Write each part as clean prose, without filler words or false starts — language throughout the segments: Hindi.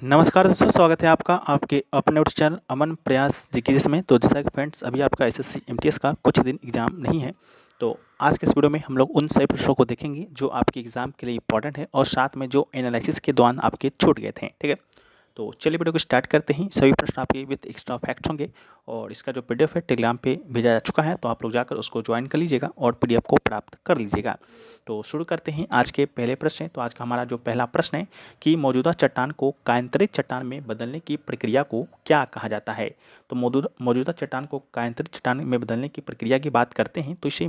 नमस्कार दोस्तों, स्वागत है आपका आपके अपने उस चैनल अमन प्रयास जीके में। तो जैसा कि फ्रेंड्स अभी आपका एसएससी एमटीएस का कुछ दिन एग्जाम नहीं है, तो आज के इस वीडियो में हम लोग उन सभी प्रश्नों को देखेंगे जो आपके एग्जाम के लिए इंपॉर्टेंट है और साथ में जो एनालिसिस के दौरान आपके छूट गए थे। ठीक है, तो चलिए वीडियो को स्टार्ट करते हैं। सभी प्रश्न आपके विद एक्स्ट्रा फैक्ट्स होंगे और इसका जो पीडीएफ है टेलीग्राम पे भेजा जा चुका है, तो आप लोग जाकर उसको ज्वाइन कर लीजिएगा और पीडीएफ को प्राप्त कर लीजिएगा। तो शुरू करते हैं आज के पहले प्रश्न से। तो आज का हमारा जो पहला प्रश्न है कि मौजूदा चट्टान को कायांतरित चट्टान में बदलने की प्रक्रिया को क्या कहा जाता है। तो मौजूदा चट्टान को कायांतरित चट्टान में बदलने की प्रक्रिया की बात करते हैं तो इसे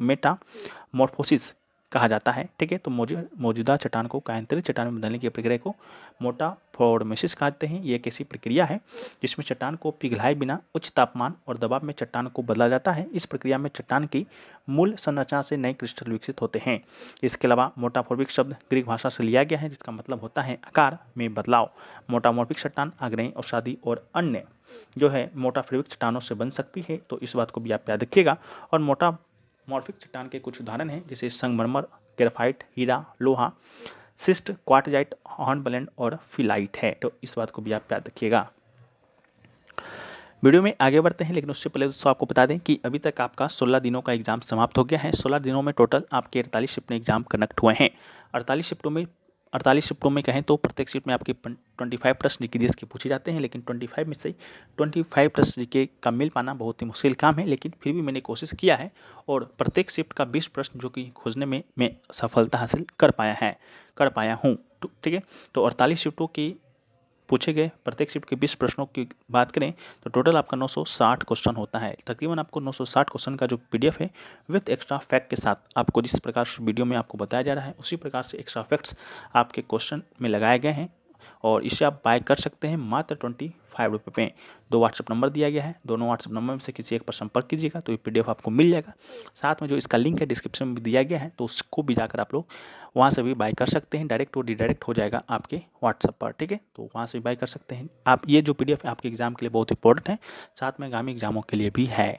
मेटामॉर्फोसिस कहा जाता है। ठीक है, तो मौजूदा चट्टान को कायांतरित चट्टान में बदलने की प्रक्रिया को मेटामॉर्फोसिस कहते हैं। ये एक ऐसी प्रक्रिया है जिसमें चट्टान को पिघलाए बिना उच्च तापमान और दबाव में चट्टान को बदला जाता है। इस प्रक्रिया में चट्टान की मूल संरचना से नए क्रिस्टल विकसित होते हैं। इसके अलावा मोटामॉर्फिक शब्द ग्रीक भाषा से लिया गया है जिसका मतलब होता है आकार में बदलाव। मोटामॉर्फिक चट्टान आग्नेय औषधि और अन्य जो है मोटामॉर्फिक चट्टानों से बन सकती है, तो इस बात को भी आप याद रखिएगा। और मोटामॉर्फिक चट्टान के कुछ उदाहरण हैं जैसे संगमरमर, ग्रेफाइट, हीरा, लोहा, सिस्ट, क्वार्टजाइट, हॉर्नब्लेंड और फिलाइट है, तो इस बात को भी आप याद रखिएगा। वीडियो में आगे बढ़ते हैं, लेकिन उससे पहले दोस्तों आपको बता दें कि अभी तक आपका 16 दिनों का एग्जाम समाप्त हो गया है। 16 दिनों में टोटल आपके 48 शिफ्ट में एग्जाम कंडक्ट हुए हैं। 48 शिफ्टों में कहें तो प्रत्येक शिफ्ट में आपके 25 प्रश्न जीके के पूछे जाते हैं, लेकिन 25 में से 25 प्रश्न जीके का मिल पाना बहुत ही मुश्किल काम है, लेकिन फिर भी मैंने कोशिश किया है और प्रत्येक शिफ्ट का 20 प्रश्न जो कि खोजने में मैं सफलता हासिल कर पाया हूँ। ठीक है, तो 48 शिफ्टों की पूछे गए प्रत्येक शिफ्ट के 20 प्रश्नों की बात करें तो टोटल आपका 960 क्वेश्चन होता है। तकरीबन आपको 960 क्वेश्चन का जो पीडीएफ है विथ एक्स्ट्रा फैक्ट के साथ आपको जिस प्रकार से वीडियो में आपको बताया जा रहा है उसी प्रकार से एक्स्ट्रा फैक्ट्स आपके क्वेश्चन में लगाए गए हैं और इसे आप बाय कर सकते हैं मात्र 25 रुपये में। 2 व्हाट्सएप नंबर दिया गया है, दोनों व्हाट्सएप नंबर में से किसी एक पर संपर्क कीजिएगा तो ये पीडीएफ आपको मिल जाएगा। साथ में जो इसका लिंक है डिस्क्रिप्शन में भी दिया गया है, तो उसको भी जाकर आप लोग वहाँ से भी बाय कर सकते हैं। डायरेक्ट और रिडायरेक्ट हो जाएगा आपके व्हाट्सएप पर। ठीक है, तो वहाँ से भी बाय कर सकते हैं आप। ये जो पीडीएफ है आपके एग्जाम के लिए बहुत इंपॉर्टेंट है, साथ में आगामी एग्जामों के लिए भी है।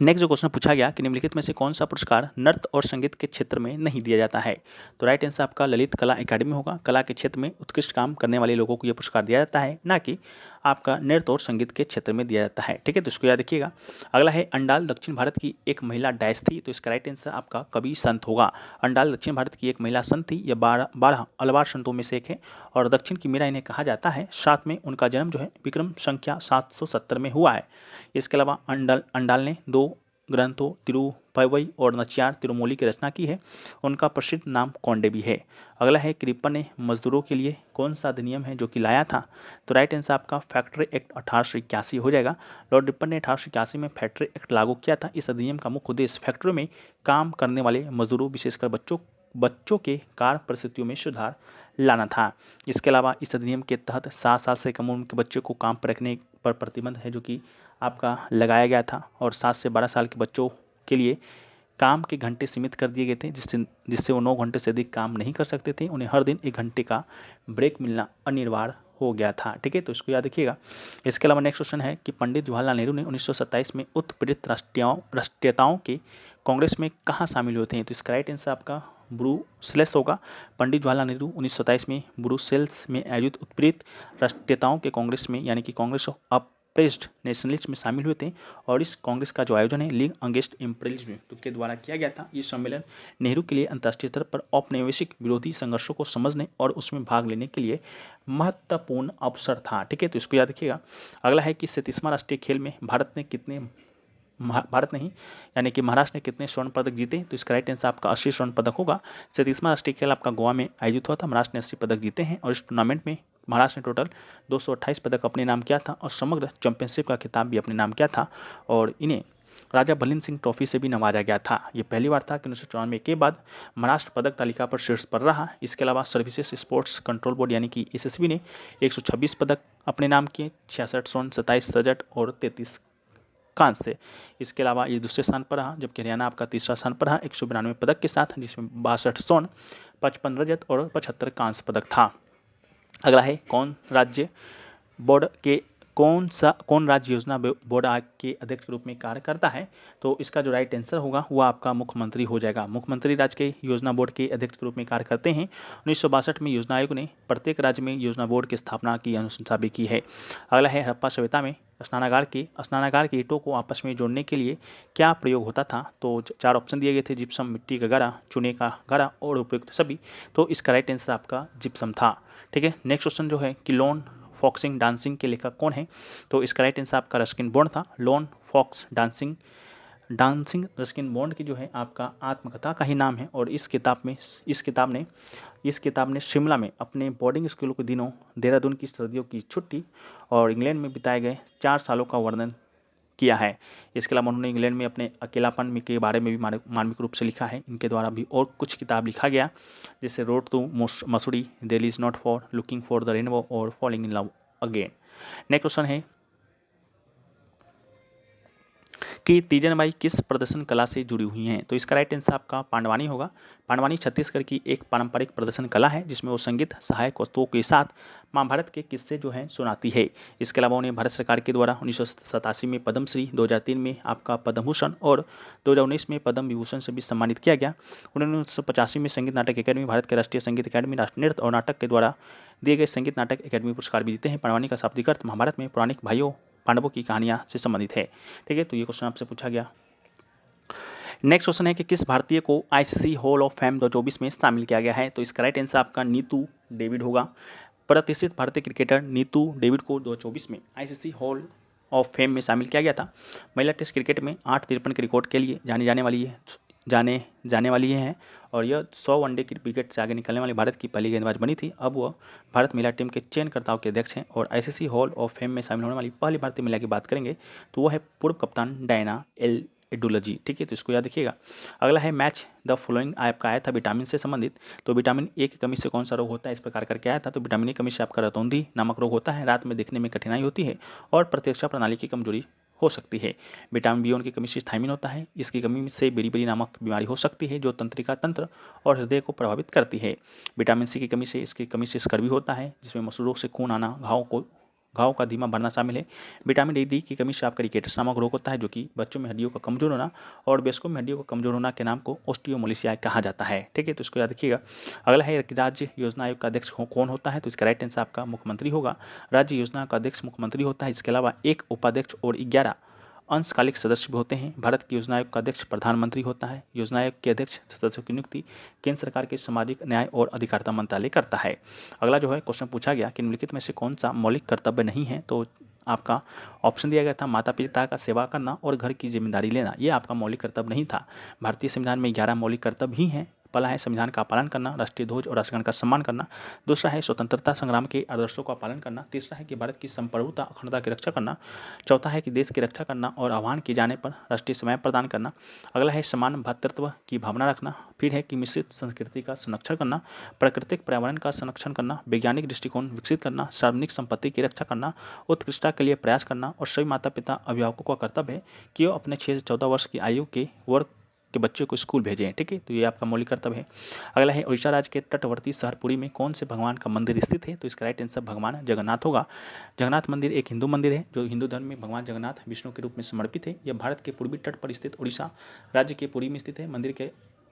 नेक्स्ट जो क्वेश्चन पूछा गया कि निम्नलिखित में से कौन सा पुरस्कार नृत्य और संगीत के क्षेत्र में नहीं दिया जाता है। तो राइट आंसर आपका ललित कला एकेडमी होगा। कला के क्षेत्र में उत्कृष्ट काम करने वाले लोगों को यह पुरस्कार दिया जाता है, ना कि आपका नृत्य और संगीत के क्षेत्र में दिया जाता है। ठीक है, तो इसको याद रखिएगा। अगला है अंडाल दक्षिण भारत की एक महिला डैश थी। तो इसका राइट आंसर आपका कवि संत होगा। अंडाल दक्षिण भारत की एक महिला संत थी। यह 12 अलवार संतों में से एक है और दक्षिण की मीरा इन्हें कहा जाता है। साथ में उनका जन्म जो है विक्रम संख्या 770 में हुआ है। इसके अलावा अंडाल ने 2 ग्रंथों तिरुपवई और नचियार तिरुमोली की रचना की है। उनका प्रसिद्ध नाम कौंडे भी है। अगला है कृपन ने मजदूरों के लिए कौन सा अधिनियम है जो कि लाया था। तो राइट आंसर आपका फैक्ट्री एक्ट 1881 हो जाएगा। लॉर्ड रिपन ने 1881 में फैक्ट्री एक्ट लागू किया था। इस अधिनियम का मुख्य उद्देश्य फैक्ट्री में काम करने वाले मजदूरों विशेषकर बच्चों के कार्य परिस्थितियों में सुधार लाना था। इसके अलावा इस अधिनियम के तहत 7 साल से कम उम्र के बच्चों को काम पर रखने पर प्रतिबंध है जो कि आपका लगाया गया था और 7 से 12 साल के बच्चों के लिए काम के घंटे सीमित कर दिए गए थे, जिससे वो 9 घंटे से अधिक काम नहीं कर सकते थे। उन्हें हर दिन 1 घंटे का ब्रेक मिलना अनिवार्य हो गया था। ठीक है, तो इसको याद रखिएगा। इसके अलावा नेक्स्ट क्वेश्चन है कि पंडित जवाहरलाल नेहरू ने 1927 में उत्पीड़ित राष्ट्रीयताओं के कांग्रेस में कहाँ शामिल हुए थे। तो इसका राइट आंसर आपका ब्रुसेल्स होगा। पंडित जवाहरलाल नेहरू 1927 में ब्रुसेल्स में आयोजित उत्पीड़ित राष्ट्रीयताओं के कांग्रेस में यानी कि कांग्रेस ऑफ प्रेस्ड नेशनलिस्ट में शामिल हुए थे और इस कांग्रेस का जो आयोजन है लीग अगेंस्ट इम्पीरियलिज्म के द्वारा किया गया था। ये सम्मेलन नेहरू के लिए अंतर्राष्ट्रीय स्तर पर औपनिवेशिक विरोधी संघर्षों को समझने और उसमें भाग लेने के लिए महत्वपूर्ण अवसर था। ठीक है, तो इसको याद रखिएगा। अगला है कि 37वां राष्ट्रीय खेल में भारत नहीं यानी कि महाराष्ट्र ने कितने स्वर्ण पदक जीते। तो इसका राइट आंसर आपका 80 स्वर्ण पदक होगा। 37वां राष्ट्रीय खेल आपका गोवा में आयोजित हुआ था। महाराष्ट्र ने 80 पदक जीते हैं और इस टूर्नामेंट में महाराष्ट्र ने टोटल 228 पदक अपने नाम किया था और समग्र चैंपियनशिप का खिताब भी अपने नाम किया था और इन्हें राजा भलीन सिंह ट्रॉफी से भी नवाजा गया था। ये पहली बार था कि 1994 के बाद महाराष्ट्र पदक तालिका पर शीर्ष पर रहा। इसके अलावा सर्विसेज स्पोर्ट्स कंट्रोल बोर्ड यानी कि एसएसबी ने 126 पदक अपने नाम किए, 66 स्वर्ण, 27 रजत और 33 कांस्य। इसके अलावा ये दूसरे स्थान पर रहा, जबकि हरियाणा आपका तीसरा स्थान पर रहा 192 पदक के साथ, जिसमें 62 स्वर्ण, 55 रजत और 75 कांस्य पदक था। अगला है कौन राज्य बोर्ड के कौन राज्य योजना बोर्ड के अध्यक्ष के रूप में कार्य करता है? तो इसका जो राइट आंसर होगा वो आपका मुख्यमंत्री हो जाएगा। मुख्यमंत्री राज्य के योजना बोर्ड के अध्यक्ष के रूप में कार्य करते हैं। 1962 में योजना आयोग ने प्रत्येक राज्य में योजना बोर्ड की स्थापना की अनुशंसा भी की है। अगला है, हड़प्पा सभ्यता में स्नानागार की ईंटों को आपस में जोड़ने के लिए क्या प्रयोग होता था? तो 4 ऑप्शन दिए गए थे, जिप्सम, मिट्टी का घड़ा, चूने का घड़ा और उपयुक्त सभी। तो इसका राइट आंसर आपका जिप्सम था। ठीक है, नेक्स्ट क्वेश्चन जो है कि लोन फॉक्सिंग डांसिंग के लेखक कौन है? तो इसका राइट आंसर आपका रस्किन बॉन्ड था। Lone fox dancing Ruskin Bond की जो है आपका आत्मकथा का ही नाम है। और इस किताब ने शिमला में अपने बोर्डिंग स्कूल के दिनों, देहरादून की सर्दियों की छुट्टी और इंग्लैंड में बिताए गए 4 सालों का वर्णन किया है। इसके अलावा उन्होंने इंग्लैंड में अपने अकेलापन के बारे में भी मार्मिक रूप से लिखा है। इनके द्वारा भी और कुछ किताब लिखा गया, जैसे road to Mussoorie, Delhi is not for, looking for the rainbow और falling in love again. Next question है कि तीजनबाई किस प्रदर्शन कला से जुड़ी हुई हैं? तो इसका राइट आंसर आपका पांडवानी होगा। पांडवानी छत्तीसगढ़ की एक पारंपरिक प्रदर्शन कला है, जिसमें वो संगीत सहायक वस्तुओं के साथ महाभारत के किस्से जो हैं सुनाती है। इसके अलावा उन्हें भारत सरकार के द्वारा 1987 में पद्मश्री, 2003 में आपका पद्म भूषण और 2019 में पद्म विभूषण से भी सम्मानित किया गया। उन्होंने 1985 में संगीत नाटक अकादमी, भारत के राष्ट्रीय संगीत अकादमी, राष्ट्रीय नृत्य और नाटक के द्वारा दिए गए संगीत नाटक अकादमी पुरस्कार भी जीते हैं। पांडवानी का शाब्दिक अर्थ महाभारत में पौराणिक भाइयों पांडवों की कहानियां से संबंधित है। ठीक है, तो ये क्वेश्चन आपसे पूछा गया। नेक्स्ट क्वेश्चन है कि किस भारतीय को आईसीसी हॉल ऑफ फेम 2024 में शामिल किया गया है? तो इसका राइट आंसर आपका नीतू डेविड होगा। प्रतिष्ठित भारतीय क्रिकेटर नीतू डेविड को 2024 में आईसीसी हॉल ऑफ फेम में शामिल किया गया था। महिला टेस्ट क्रिकेट में 8 के रिकॉर्ड के लिए जाने वाली है और यह 100 वनडे क्रिकेट से आगे निकलने वाली भारत की पहली गेंदबाज बनी थी। अब वह भारत महिला टीम के चयनकर्ताओं के अध्यक्ष हैं और आईसीसी हॉल ऑफ फेम में शामिल होने वाली पहली भारतीय महिला की बात करेंगे तो वह है पूर्व कप्तान डायना एडुलजी। ठीक है, तो इसको याद रखिएगा। अगला है मैच द फॉलोइंग, आपका आया था विटामिन से संबंधित। तो विटामिन ए की कमी से कौन सा रोग होता है, इस प्रकार करके आया था। तो विटामिन ए की कमी से आपका रतौंधी नामक रोग होता है, रात में देखने में कठिनाई होती है और प्रतिरक्षा प्रणाली की कमजोरी हो सकती है। विटामिन बी की कमी से थायमिन होता है, इसकी कमी से बेरी नामक बीमारी हो सकती है जो तंत्रिका तंत्र और हृदय को प्रभावित करती है। विटामिन सी की कमी से स्कर्वी होता है, जिसमें मसूरों से खून आना, घाव का धीमा बढ़ना शामिल है। विटामिन डी की कमी से आपका रिकेटस नामक रोग होता है, जो कि बच्चों में हड्डियों का कमजोर होना और वयस्कों में हड्डियों का कमजोर होना के नाम को ऑस्टियोमोलिसिया कहा जाता है। ठीक है, तो इसको याद रखिएगा। अगला है राज्य योजना आयोग का अध्यक्ष कौन होता है? तो इसका राइट आंसर आपका मुख्यमंत्री होगा। राज्य योजना का अध्यक्ष मुख्यमंत्री होता है। इसके अलावा 1 उपाध्यक्ष और 11 अंशकालिक सदस्य भी होते हैं। भारत की योजना आयोग का अध्यक्ष प्रधानमंत्री होता है। योजना आयोग के अध्यक्ष सदस्यों की नियुक्ति केंद्र सरकार के सामाजिक न्याय और अधिकारिता मंत्रालय करता है। अगला जो है क्वेश्चन पूछा गया कि निम्नलिखित में से कौन सा मौलिक कर्तव्य नहीं है? तो आपका ऑप्शन दिया गया था माता पिता का सेवा करना और घर की जिम्मेदारी लेना, ये आपका मौलिक कर्तव्य नहीं था। भारतीय संविधान में 11 मौलिक कर्तव्य ही हैं। पहला है संविधान का पालन करना, राष्ट्रीय ध्वज और राष्ट्रगान का सम्मान करना। दूसरा है स्वतंत्रता संग्राम के आदर्शों का पालन करना। तीसरा है कि भारत की संप्रभुता अखंडता की रक्षा करना। चौथा है कि देश की रक्षा करना और आह्वान किए जाने पर राष्ट्रीय सेवाएं प्रदान करना। अगला है समान भ्रातृत्व की भावना रखना। फिर है कि मिश्रित संस्कृति का संरक्षण करना, प्राकृतिक पर्यावरण का संरक्षण करना, वैज्ञानिक दृष्टिकोण विकसित करना, सार्वजनिक संपत्ति की रक्षा करना, उत्कृष्टता के लिए प्रयास करना। और सभी माता पिता अभिभावकों का कर्तव्य है कि वो अपने 6 से 14 वर्ष की आयु के वर्ग के बच्चों को स्कूल भेजें। ठीक है, तो ये आपका मौलिक कर्तव्य है। अगला है उड़ीसा राज्य के तटवर्ती शहर पुरी में कौन से भगवान का मंदिर स्थित है? तो इसका राइट आंसर भगवान जगन्नाथ होगा। जगन्नाथ मंदिर एक हिंदू मंदिर है जो हिंदू धर्म में भगवान जगन्नाथ विष्णु के रूप में समर्पित है। यह भारत के पूर्वी तट पर स्थित उड़ीसा राज्य के पुरी में स्थित है। मंदिर के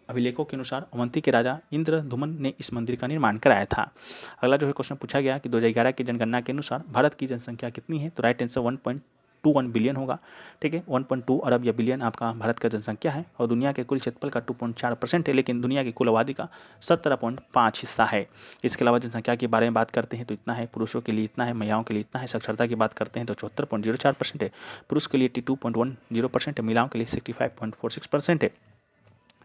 अभिलेखों के अनुसार अवंती के राजा इंद्रधुमन ने इस मंदिर का निर्माण कराया था। अगला जो है क्वेश्चन पूछा गया कि 2011 की जनगणना के अनुसार भारत की जनसंख्या कितनी है? तो राइट आंसर 1.21 बिलियन होगा। ठीक है, 1.2 अरब या बिलियन आपका भारत का जनसंख्या है और दुनिया के कुल क्षेत्रफल का 2.4% है, लेकिन दुनिया की कुल आबादी का 17.5 हिस्सा है। इसके अलावा जनसंख्या के बारे में बात करते हैं तो इतना है, पुरुषों के लिए इतना है, महिलाओं के लिए इतना है। साक्षरता की बात करते हैं तो 74.04% है, पुरुष के लिए 82.10% है, महिलाओं के लिए 65.46% है।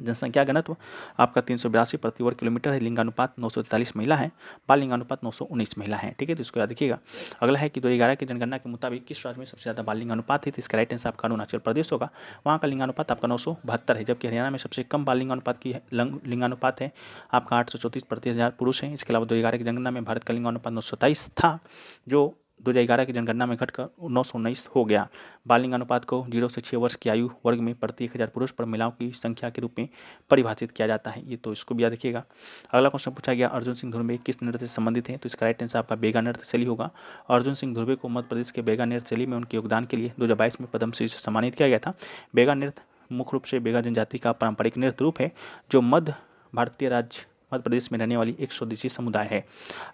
जनसंख्या घनत्व आपका 382 प्रति वर्ग किलोमीटर है। लिंगानुपात 943 महिला है, बाल लिंगानुपात 919 महिला है। ठीक है, तो इसको याद रखिएगा। अगला है कि 2011 की जनगणना के मुताबिक किस राज्य में सबसे ज़्यादा बाल लिंगानुपात है? तो इसका राइट आंसर आपका अरुणाचल प्रदेश होगा। वहाँ का लिंगानुपात आपका 972 है, जबकि हरियाणा में सबसे कम बाल लिंगानुपात है आपका 834 प्रति 1000 पुरुष हैं। इसके अलावा 2011 की जनगणना में भारत का लिंगानुपात 927 था, जो 2011 की जनगणना में घटकर 919 हो गया। बाल लिंग अनुपात को 0 से 6 वर्ष की आयु वर्ग में प्रति 1000 पुरुष पर महिलाओं की संख्या के रूप में परिभाषित किया जाता है। ये तो इसको भी याद रखिएगा। अगला क्वेश्चन पूछा गया, अर्जुन सिंह धुर्वे किस नृत्य से संबंधित हैं? तो इसका राइट आंसर आपका बेगा नृत्य शैली होगा। अर्जुन सिंह धुर्वे को मध्य प्रदेश के बेगा नृत्य शैली में उनके योगदान के लिए 2022 में पद्मश्री से सम्मानित किया गया था। बेगा नृत्य मुख्य रूप से बेगा जनजाति का पारंपरिक नृत्य रूप है जो मध्य भारतीय राज्य मध्य प्रदेश में रहने वाली एक स्वदेशी समुदाय है।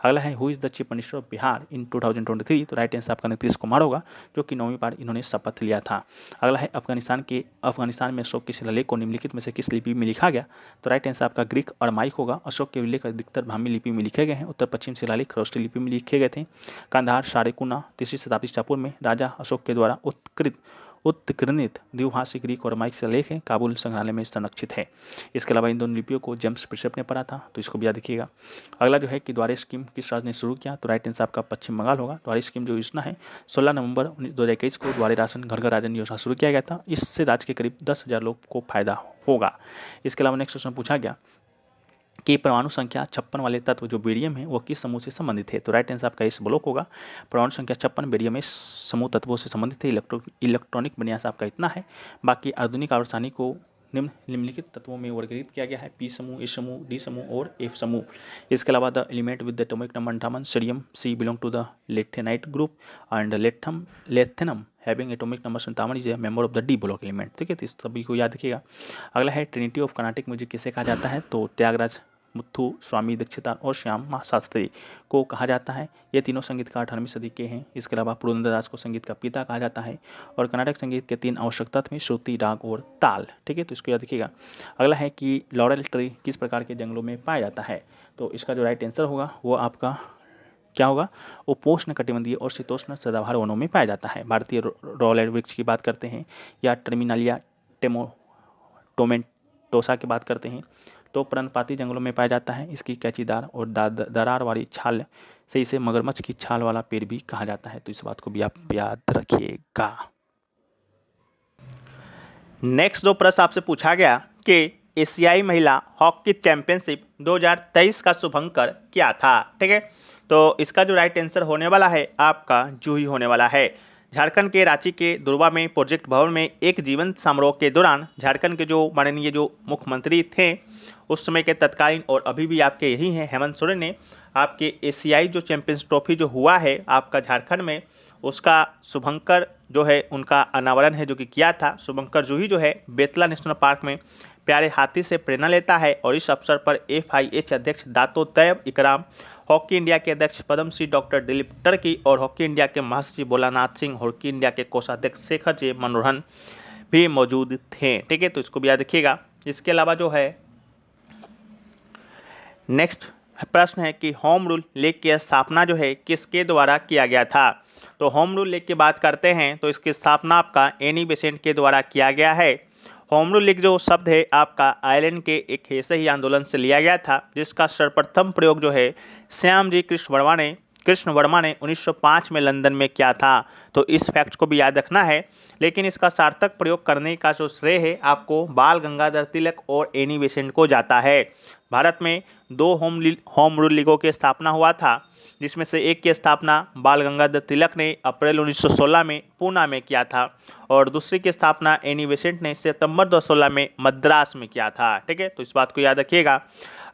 अगला है, who is the chief minister of Bihar in 2023? तो राइट आंसर आपका नीतीश कुमार होगा, जो कि 9वीं बार इन्होंने शपथ लिया था। अगला है, अफगानिस्तान में अशोक के शिलालेख को निम्नलिखित में से किस लिपि में लिखा गया? तो राइट आंसर आपका ग्रीक और माइक होगा। अशोक के उल्लेख अधिकतर ब्राह्मी लिपि में लिखे गए हैं। उत्तर पश्चिम शिलालेख खरोष्टी लिपि में लिखे गए थे। कांधार सारेकुना 3वीं शताब्दी ईसा में राजा अशोक के द्वारा उत्कीर्णित द्विभाषी ग्रीक और माइक शिलालेख है, काबुल संग्रहालय में संरक्षित है। इसके अलावा इन दोनों लिपियों को जेम्स प्रिसेप ने पढ़ा था, तो इसको भी याद रखिएगा। अगला जो है कि द्वारे स्कीम किस राज्य ने शुरू किया? तो राइट आंसर आपका पश्चिम बंगाल होगा। द्वारे स्कीम जो योजना है 16 नवंबर 2021 को द्वारे राशन घर घर राशन योजना शुरू किया गया था। इससे राज्य के करीब 10,000 लोग को फायदा होगा। इसके अलावा नेक्स्ट क्वेश्चन पूछा गया कि परमाणु संख्या 56 वाले तत्व जो बेरियम है वो किस समूह से संबंधित है? तो राइट आंसर आपका इस ब्लॉक होगा। परमाणु संख्या 56 बेरियम इस समूह तत्वों से संबंधित है। इलेक्ट्रॉनिक विन्यास आपका इतना है। बाकी आधुनिक आवर्सानी को निम्नलिखित तत्वों में वर्गीकृत किया गया है, पी समूह, ए समूह, डी समूह और एफ समूह। इसके अलावा the element with the atomic number 58 cerium C belong to the lanthanide group and lanthanum having atomic number 57 is a member of the D block element. ठीक है, तो इस सभी को याद रखिएगा। अगला है, ट्रिनिटी ऑफ कर्नाटिक म्यूजिक किसे कहा जाता है? तो त्यागराज, मुथु, स्वामी दीक्षिता और श्यामा शास्त्री को कहा जाता है। ये तीनों संगीतकार 18वीं सदी के हैं। इसके अलावा पुरंदरदास को संगीत का पिता कहा जाता है। और कर्नाटक संगीत के 3 आवश्यक तत्व हैं, श्रुति, राग और ताल। ठीक है, तो इसको याद रखिएगा। अगला है कि लॉरेल ट्री किस प्रकार के जंगलों में पाया जाता है? तो इसका जो राइट आंसर होगा वो आपका क्या होगा? उपोष्ण कटिबंधीय और शीतोष्ण सदाबहार वनों में पाया जाता है। भारतीय लॉरेल वृक्ष की बात करते हैं या टर्मिनालिया टोमेटोसा की बात करते हैं तो पर्णपाती जंगलों में पाया जाता है। इसकी कैचीदार और दरार वाली छाल से इसे मगरमच्छ की छाल वाला पेड़ भी कहा जाता है। तो इस बात को भी आप याद रखिएगा। नेक्स्ट जो प्रश्न आपसे पूछा गया कि एशियाई महिला हॉकी चैंपियनशिप 2023 का शुभंकर क्या था? ठीक है, तो इसका जो राइट आंसर होने वाला है आपका जूही होने वाला है। झारखंड के रांची के दुर्वा में प्रोजेक्ट भवन में एक जीवंत समारोह के दौरान झारखंड के जो माननीय जो मुख्यमंत्री थे उस समय के तत्कालीन और अभी भी आपके यही हैं हेमंत सोरेन ने आपके एशियाई जो चैंपियंस ट्रॉफी जो हुआ है आपका झारखंड में उसका शुभंकर जो है उनका अनावरण है जो कि किया था। शुभंकर जूही जो है बेतला नेशनल पार्क में प्यारे हाथी से प्रेरणा लेता है और इस अवसर पर FIH अध्यक्ष दातो तैयब इकराम, हॉकी इंडिया के अध्यक्ष पद्मश्री डॉक्टर दिलीप टर्की और हॉकी इंडिया के महासचिव भोलानाथ सिंह, हॉकी इंडिया के कोषाध्यक्ष शेखर जे मनोहरन भी मौजूद थे। ठीक है, तो इसको भी याद रखिएगा। इसके अलावा जो है नेक्स्ट प्रश्न है कि होम रूल लीग की स्थापना जो है किसके द्वारा किया गया था? तो होम रूल लीग की बात करते हैं तो इसकी स्थापना आपका एनी बेसेंट के द्वारा किया गया है। होम रूल लीग जो शब्द है आपका आयरलैंड के एक ऐसे ही आंदोलन से लिया गया था जिसका सर्वप्रथम प्रयोग जो है श्यामजी कृष्ण वर्मा ने 1905 में लंदन में किया था। तो इस फैक्ट को भी याद रखना है। लेकिन इसका सार्थक प्रयोग करने का जो श्रेय है आपको बाल गंगाधर तिलक और एनी बेसेंट को जाता है। भारत में 2 होम रूल लीगों की स्थापना हुआ था जिसमें से एक की स्थापना बाल गंगाधर तिलक ने अप्रैल 1916 में पूना में किया था और दूसरी की स्थापना एनी बेसेंट ने सितंबर 2016 में मद्रास में किया था। ठीक है, तो इस बात को याद रखिएगा।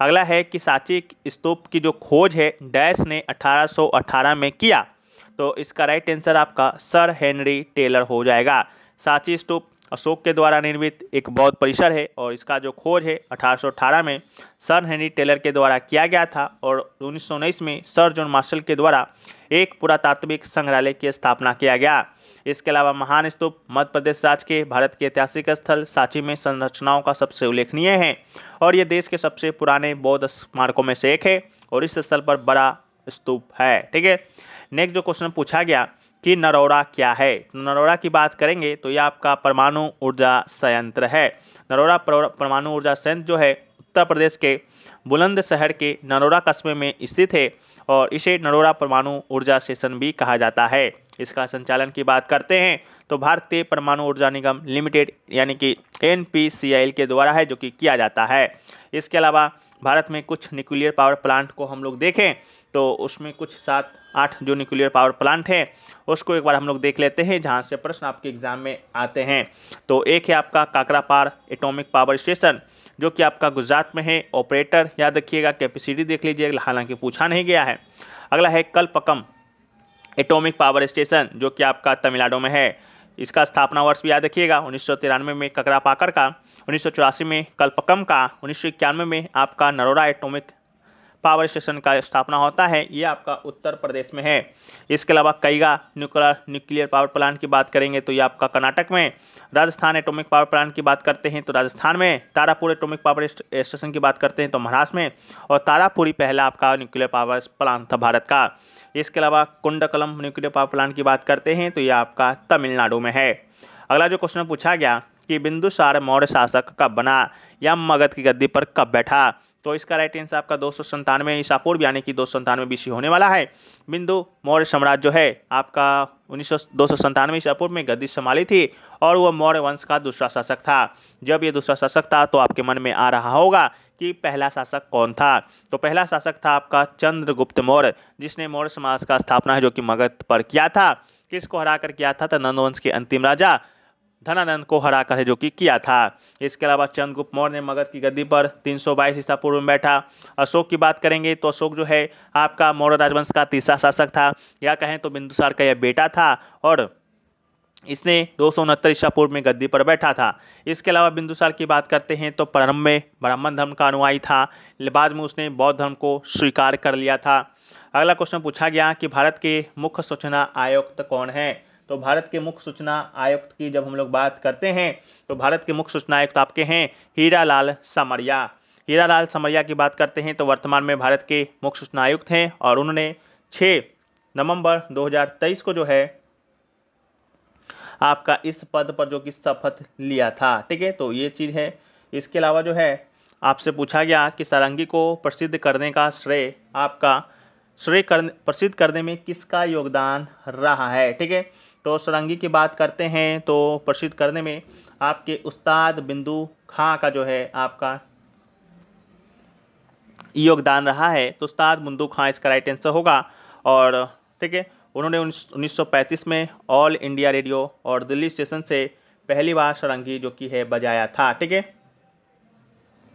अगला है कि सांची स्तूप की जो खोज है डैश ने 1818 में किया। तो इसका राइट आंसर आपका सर हेनरी टेलर हो जाएगा। सांची स्तूप अशोक के द्वारा निर्मित एक बौद्ध परिसर है और इसका जो खोज है 1818 में सर हेनरी टेलर के द्वारा किया गया था और 1919 में सर जॉन मार्शल के द्वारा एक पुरातात्विक संग्रहालय की स्थापना किया गया। इसके अलावा महान स्तूप मध्य प्रदेश राज्य के भारत के ऐतिहासिक स्थल सांची में संरचनाओं का सबसे उल्लेखनीय है और ये देश के सबसे पुराने बौद्ध स्मारकों में से एक है और इस स्थल पर बड़ा स्तूप है। ठीक है, नेक्स्ट जो क्वेश्चन पूछा गया कि नरौरा क्या है? नरौरा की बात करेंगे तो यह आपका परमाणु ऊर्जा संयंत्र है। नरौरा परमाणु ऊर्जा संयंत्र जो है उत्तर प्रदेश के बुलंदशहर के नरौरा कस्बे में स्थित है और इसे नरौरा परमाणु ऊर्जा स्टेशन भी कहा जाता है। इसका संचालन की बात करते हैं तो भारतीय परमाणु ऊर्जा निगम लिमिटेड यानी कि NPCIL के द्वारा है जो कि किया जाता है। इसके अलावा भारत में कुछ न्यूक्लियर पावर प्लांट को हम लोग देखें तो उसमें कुछ 7-8 जो न्यूक्लियर पावर प्लांट है उसको एक बार हम लोग देख लेते हैं, जहां से प्रश्न आपके एग्जाम में आते हैं। तो एक है आपका काकरापार एटॉमिक पावर स्टेशन, जो कि आपका गुजरात में है। ऑपरेटर याद रखिएगा, कैपेसिटी देख लीजिएगा, हालांकि पूछा नहीं गया है। अगला है कलपक्कम एटॉमिक पावर स्टेशन, जो कि आपका तमिलनाडु में है। इसका स्थापना वर्ष भी याद रखिएगा, 1993 में ककरापाकर का, 1984 में कलपक्कम का, 1991 में आपका नरोरा एटॉमिक पावर स्टेशन का स्थापना होता है। ये आपका उत्तर प्रदेश में है। इसके अलावा कईगा न्यूक्लियर पावर प्लांट की बात करेंगे तो ये आपका कर्नाटक में। राजस्थान एटॉमिक पावर प्लांट की बात करते हैं तो राजस्थान में। तारापुर एटॉमिक पावर स्टेशन की बात करते हैं तो महाराष्ट्र में। और तारापुरी पहला आपका न्यूक्लियर पावर प्लांट था भारत का। इसके अलावा कुंडकलम न्यूक्लियर पावर प्लांट की बात करते हैं तो ये आपका तमिलनाडु में है। अगला जो क्वेश्चन पूछा गया कि बिंदुसार मौर्य शासक कब बना या मगध की गद्दी पर कब बैठा, तो इसका राइट आंसर आपका 297 ईसा पूर्व यानी कि 297 BC होने वाला है। बिंदु मौर्य साम्राज्य जो है आपका 297 ईसा पूर्व में गद्दी संभाली थी और वह मौर्य वंश का दूसरा शासक था। जब ये दूसरा शासक था तो आपके मन में आ रहा होगा कि पहला शासक कौन था, तो पहला शासक था आपका चंद्रगुप्त मौर्य, जिसने मौर्य समाज का स्थापना है जो कि मगध पर किया था। किसको हराकर किया था? तो नंदवंश के अंतिम राजा धनानंद को हराकर है जो कि किया था। इसके अलावा चंद्रगुप्त मौर्य ने मगध की गद्दी पर 322 ईसा पूर्व में बैठा। अशोक की बात करेंगे तो अशोक जो है आपका मौर्य राजवंश का तीसरा शासक था, या कहें तो बिंदुसार का यह बेटा था और इसने 269 ईसा पूर्व में गद्दी पर बैठा था। इसके अलावा बिंदुसार की बात करते हैं तो प्रारंभ में ब्राह्मण धर्म का अनुयायी था, बाद में उसने बौद्ध धर्म को स्वीकार कर लिया था। अगला क्वेश्चन पूछा गया कि भारत के मुख्य सूचना आयुक्त कौन है, तो भारत के मुख्य सूचना आयुक्त की जब हम लोग बात करते हैं तो भारत के मुख्य सूचना आयुक्त आपके हैं हीरालाल समरिया। हीरालाल समरिया की बात करते हैं तो वर्तमान में भारत के मुख्य सूचना आयुक्त हैं और उन्होंने 6 नवंबर 2023 को जो है आपका इस पद पर जो कि शपथ लिया था। ठीक है, तो ये चीज़ है। इसके अलावा जो है आपसे पूछा गया कि सारंगी को प्रसिद्ध करने का प्रसिद्ध करने में किसका योगदान रहा है। ठीक है, तो सारंगी की बात करते हैं तो प्रसिद्ध करने में आपके उस्ताद बिंदु खां का जो है आपका योगदान रहा है। तो उस्ताद बिंदु खां इसका राइट आंसर होगा। और ठीक है, उन्होंने 1935 में ऑल इंडिया रेडियो और दिल्ली स्टेशन से पहली बार सारंगी जो कि है बजाया था। ठीक है,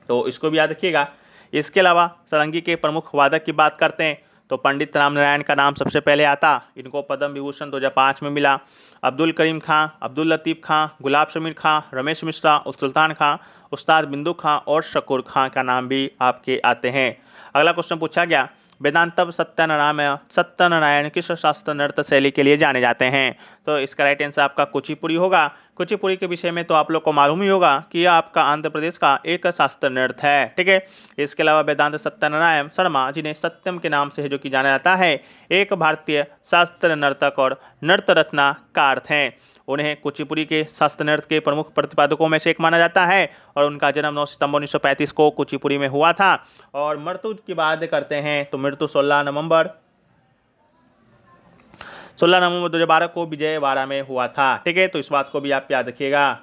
तो इसको भी याद रखिएगा। इसके अलावा सारंगी के प्रमुख वादक की बात करते हैं तो पंडित रामनारायण का नाम सबसे पहले आता। इनको पद्म विभूषण 2005 में मिला। अब्दुल करीम खां, अब्दुल लतीफ़ खां, गुलाब शमीर खां, रमेश मिश्रा, सुल्तान खां, उस्ताद बिंदु खां और शकूर खां का नाम भी आपके आते हैं। अगला क्वेश्चन पूछा गया वेदांतम सत्यनारायण किस शास्त्र नृत्य शैली के लिए जाने जाते हैं, तो इसका राइट आंसर आपका कुचिपुड़ी होगा। कुचिपुड़ी के विषय में तो आप लोग को मालूम ही होगा कि यह आपका आंध्र प्रदेश का एक शास्त्र नृत्य है। ठीक है, इसके अलावा वेदांत सत्यनारायण शर्मा, जिन्हें सत्यम के नाम से है जो कि जाना जाता है, एक भारतीय शास्त्र नर्तक और नृत्य रचनाकार थे। उन्हें कुचिपुड़ी के शास्त्र नृत्य के प्रमुख प्रतिपादकों में से एक माना जाता है और उनका जन्म 9 सितंबर 1935 को कुचिपुड़ी में हुआ था। और मृत्यु की बात करते हैं तो मृत्यु 16 नवंबर 2012 को विजयवाड़ा में हुआ था। ठीक है, तो इस बात को भी आप याद रखिएगा।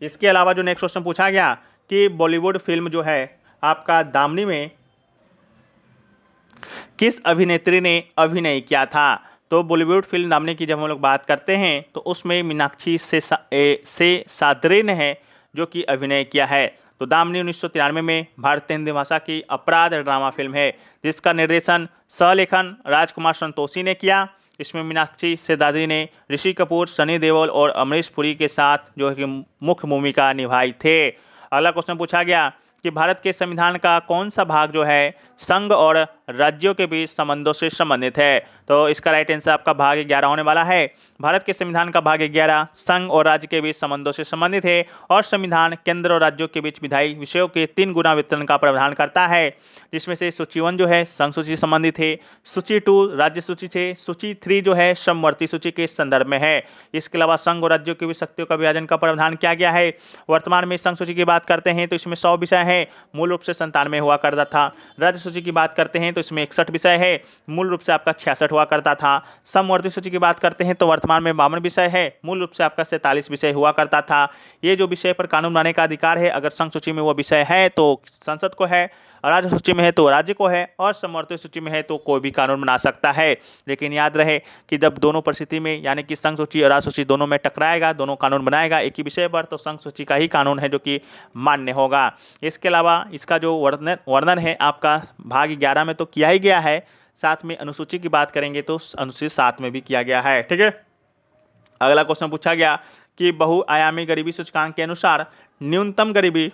इसके अलावा जो नेक्स्ट क्वेश्चन पूछा गया कि बॉलीवुड फिल्म जो है आपका दामनी में किस अभिनेत्री ने अभिनय किया था, तो बॉलीवुड फिल्म दामनी की जब हम लोग बात करते हैं तो उसमें मीनाक्षी से सादरे ने है जो कि अभिनय किया है। तो दामनी 1993 में भारतीय हिंदी भाषा की अपराध ड्रामा फिल्म है जिसका निर्देशन सहलेखन राजकुमार संतोषी ने किया। इसमें मीनाक्षी सेदाद्री ने ऋषि कपूर, सनी देओल और अमरीश पुरी के साथ जो है कि मुख्य भूमिका निभाई थे। अगला क्वेश्चन पूछा गया कि भारत के संविधान का कौन सा भाग जो है संघ और राज्यों के बीच संबंधों से संबंधित है, तो इसका राइट आंसर आपका भाग 11 होने वाला है। भारत के संविधान का भाग 11 संघ और राज्य के बीच संबंधों से संबंधित है और संविधान केंद्र और राज्यों के बीच विधायी विषयों के 3 गुना वितरण का प्रावधान करता है, जिसमें से सूची 1 जो है संघ सूची से संबंधित है, सूची 2 राज्य सूची से, सूची 3 जो है समवर्ती सूची के संदर्भ में है। इसके अलावा संघ और राज्यों के बीच शक्तियों का विभाजन का प्रावधान किया गया है। वर्तमान में संघ सूची की बात करते हैं तो इसमें 100 विषय है, मूल रूप से 97 हुआ करता था। राज्य सूची की बात करते हैं तो इसमें 61 विषय है, मूल रूप से आपका 66 हुआ करता था। समवर्ती सूची की बात करते हैं तो वर्तमान में 52 विषय है, मूल रूप से आपका 47 विषय हुआ करता था। ये जो विषय पर कानून बनाने का अधिकार है, अगर संघ सूची में वो विषय है तो संसद को है, राज्य सूची में है तो राज्य को है, और समवर्ती सूची में है तो कोई भी कानून बना सकता है। लेकिन याद रहे कि जब दोनों परिस्थिति में यानी कि संघ सूची और राज्य सूची दोनों में टकराएगा, दोनों कानून बनाएगा एक ही विषय पर, तो संघ सूची का ही कानून है जो कि मान्य होगा। इसके अलावा इसका जो वर्णन है आपका भाग 11 में तो किया ही गया है, साथ में अनुसूची की बात करेंगे तो अनुसूची 7 में भी किया गया है। ठीक है, अगला क्वेश्चन पूछा गया कि बहुआयामी गरीबी सूचकांक के अनुसार न्यूनतम गरीबी